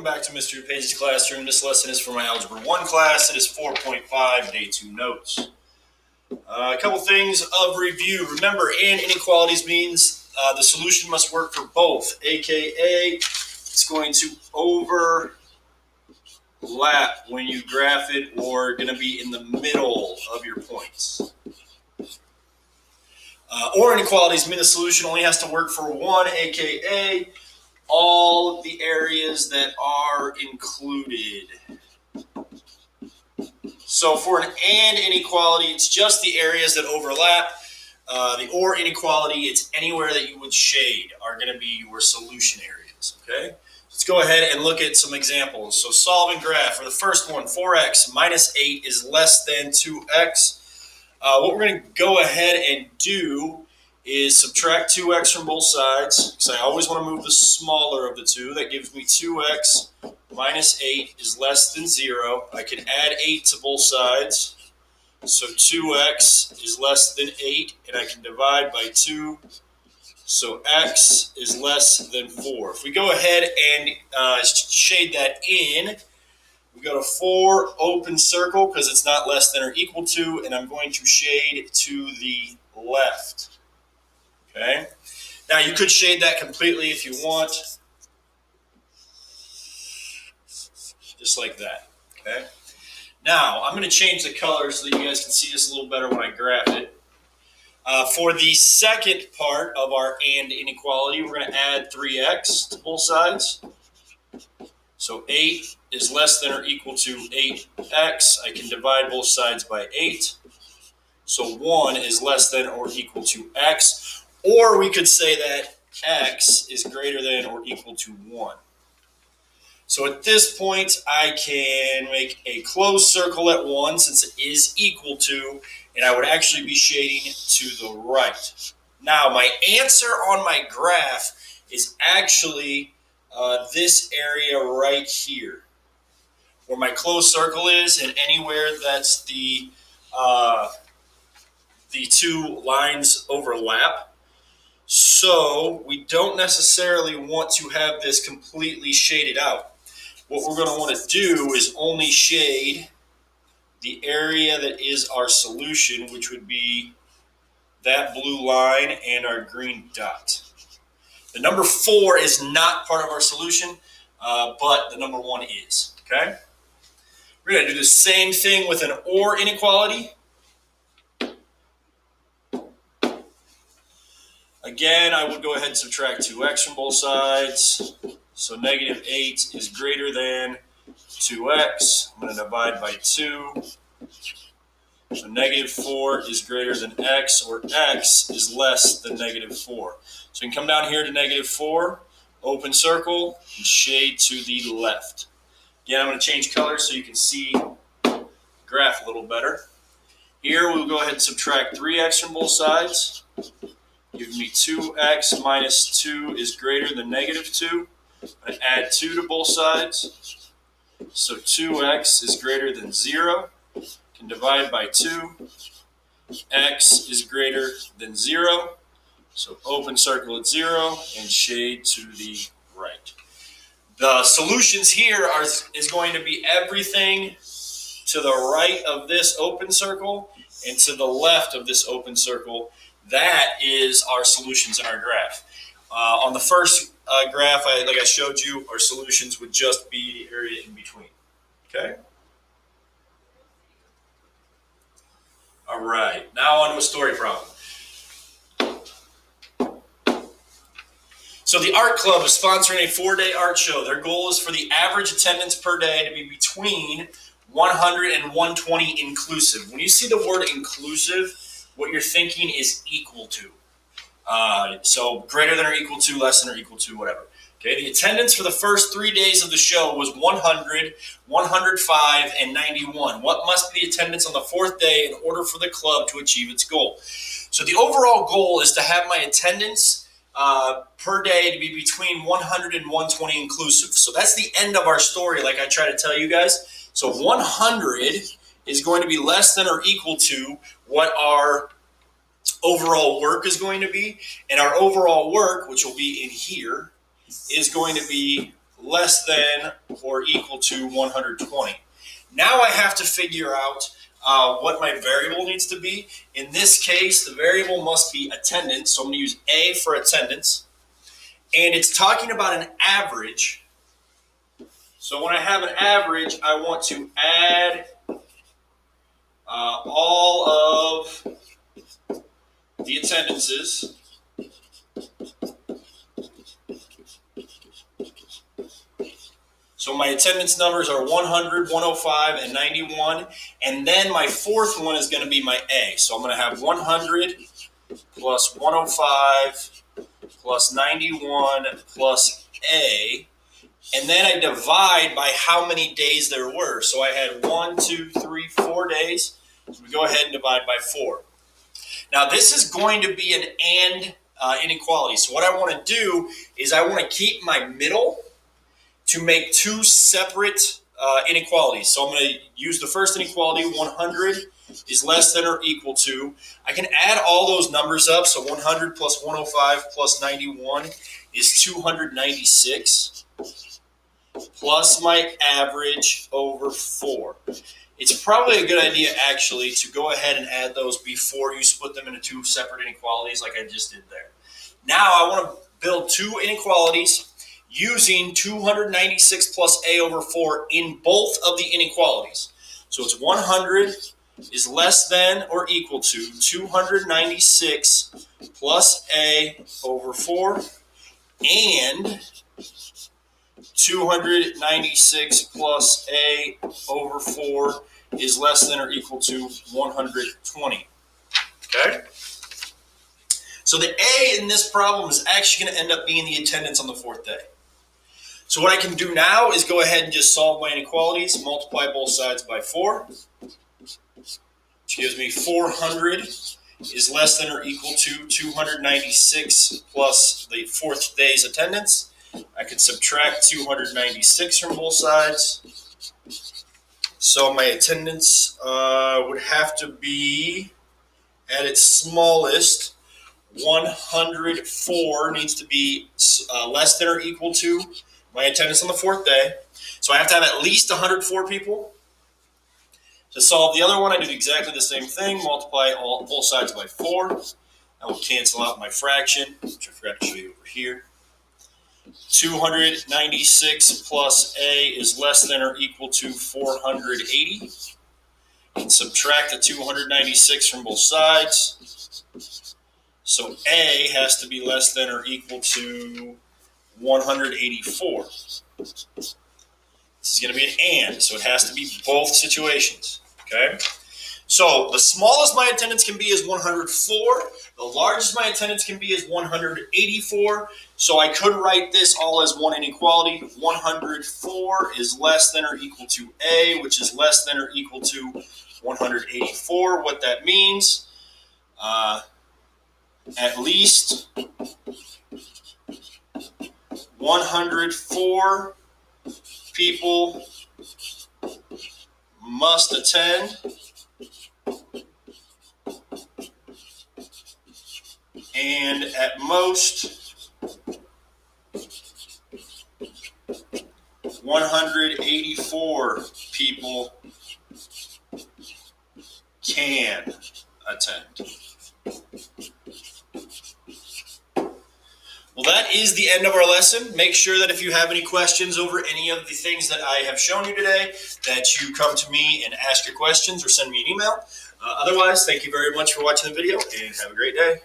back to Mr. DuPage's classroom. This lesson is for my Algebra 1 class. It is 4.5, Day 2 notes. A couple things of review. Remember, and inequalities means the solution must work for both, aka it's going to overlap when you graph it or going to be in the middle of your points. Or inequalities mean the solution only has to work for one, aka all of the areas that are included. So for an and inequality, it's just the areas that overlap. The or inequality, it's anywhere that you would shade are going to be your solution areas, okay? Let's go ahead and look at some examples. So solve and graph. For the first one, 4x minus 8 is less than 2x. What we're going to go ahead and do is subtract 2x from both sides, because I always want to move the smaller of the two. That gives me 2x minus 8 is less than 0. I can add 8 to both sides. So 2x is less than 8, and I can divide by 2. So x is less than 4. If we go ahead and shade that in, we go to 4, open circle, because it's not less than or equal to, and I'm going to shade to the left. Okay. Now you could shade that completely if you want, just like that. Okay. Now I'm going to change the color so that you guys can see this a little better when I graph it. For the second part of our and inequality, we're going to add 3x to both sides. So 8 is less than or equal to 8x. I can divide both sides by 8. So 1 is less than or equal to x. Or we could say that x is greater than or equal to 1. So at this point, I can make a closed circle at 1 since it is equal to, and I would actually be shading to the right. Now, my answer on my graph is actually this area right here, where my closed circle is, and anywhere that's the two lines overlap. So we don't necessarily want to have this completely shaded out. What we're going to want to do is only shade the area that is our solution, which would be that blue line and our green dot. The number 4 is not part of our solution, but the number 1 is. Okay? We're going to do the same thing with an or inequality. Again, I would go ahead and subtract 2x from both sides. So negative 8 is greater than 2x. I'm going to divide by 2. So negative 4 is greater than x, or x is less than negative 4. So you can come down here to negative 4, open circle, and shade to the left. Again, I'm going to change colors so you can see the graph a little better. Here we'll go ahead and subtract 3x from both sides. Give me 2x minus 2 is greater than negative 2. I'm going to add 2 to both sides. So 2x is greater than 0. Can divide by 2. X is greater than 0. So open circle at 0 and shade to the right. The solutions here is going to be everything to the right of this open circle and to the left of this open circle. That is our solutions in our graph. On the first graph, like I showed you, our solutions would just be the area in between. Okay? All right, now on to a story problem. So the art club is sponsoring a 4-day art show. Their goal is for the average attendance per day to be between 100 and 120 inclusive. When you see the word inclusive, what you're thinking is equal to. So greater than or equal to, less than or equal to, whatever. Okay, the attendance for the first 3 days of the show was 100, 105, and 91. What must be the attendance on the 4th day in order for the club to achieve its goal? So the overall goal is to have my attendance per day to be between 100 and 120 inclusive. So that's the end of our story, like I try to tell you guys. So 100 is going to be less than or equal to what our overall work is going to be. And our overall work, which will be in here, is going to be less than or equal to 120. Now I have to figure out what my variable needs to be. In this case, the variable must be attendance, so I'm going to use A for attendance. And it's talking about an average. So when I have an average, I want to add all of the attendances. So my attendance numbers are 100, 105, and 91. And then my fourth one is going to be my A. So I'm going to have 100 plus 105 plus 91 plus A. And then I divide by how many days there were. So I had 1, 2, 3, 4 days. So we go ahead and divide by 4. Now this is going to be an AND inequality. So what I want to do is I want to keep my middle to make two separate inequalities. So I'm going to use the first inequality, 100 is less than or equal to. I can add all those numbers up. So 100 plus 105 plus 91 is 296 plus my average over 4. It's probably a good idea actually to go ahead and add those before you split them into two separate inequalities like I just did there. Now I want to build two inequalities using 296 plus A over 4 in both of the inequalities. So it's 100 is less than or equal to 296 plus A over 4 and 296 plus A over 4 is less than or equal to 120. Okay? So the A in this problem is actually going to end up being the attendance on the fourth day. So what I can do now is go ahead and just solve my inequalities, multiply both sides by 4, which gives me 400 is less than or equal to 296 plus the fourth day's attendance. I can subtract 296 from both sides. So my attendance would have to be, at its smallest, 104 needs to be less than or equal to my attendance on the fourth day. So I have to have at least 104 people. To solve the other one, I do exactly the same thing. Multiply both sides by 4. I will cancel out my fraction, which I forgot to show you over here. 296 plus A is less than or equal to 480. And subtract the 296 from both sides. So A has to be less than or equal to 184. This is going to be an AND, so it has to be both situations. Okay? So the smallest my attendance can be is 104. The largest my attendance can be is 184. So I could write this all as one inequality. 104 is less than or equal to A, which is less than or equal to 184. What that means, at least 104 people must attend, and at most 184 people can attend. Well, that is the end of our lesson. Make sure that if you have any questions over any of the things that I have shown you today, that you come to me and ask your questions or send me an email. Otherwise, thank you very much for watching the video and have a great day.